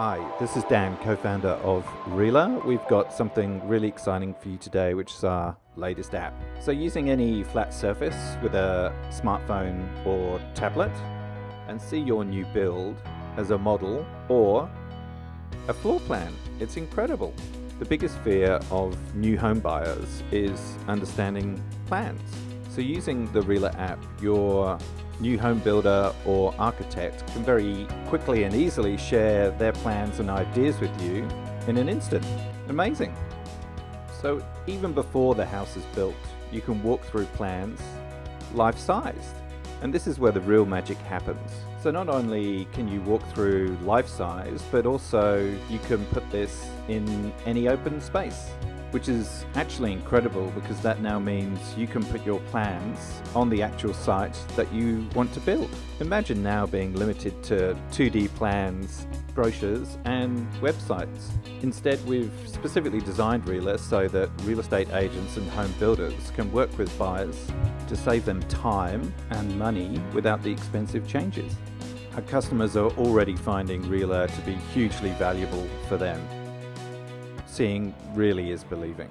Hi, this is Dan, co-founder of Realar. We've got something really exciting for you today, which is our latest app. So using any flat surface with a smartphone or tablet, and see your new build as a model or a floor plan. It's incredible. The biggest fear of new home buyers is understanding plans. So using the Realar app, your new home builder or architect can very quickly and easily share their plans and ideas with you in an instant. Amazing. So even before the house is built, you can walk through plans life-sized. And this is where the real magic happens. So not only can you walk through life-size, but also you can put this in any open space, which is actually incredible because that now means you can put your plans on the actual site that you want to build. Imagine now being limited to 2D plans, brochures and websites. Instead, we've specifically designed Realar so that real estate agents and home builders can work with buyers to save them time and money without the expensive changes. Our customers are already finding Realar to be hugely valuable for them. Seeing really is believing.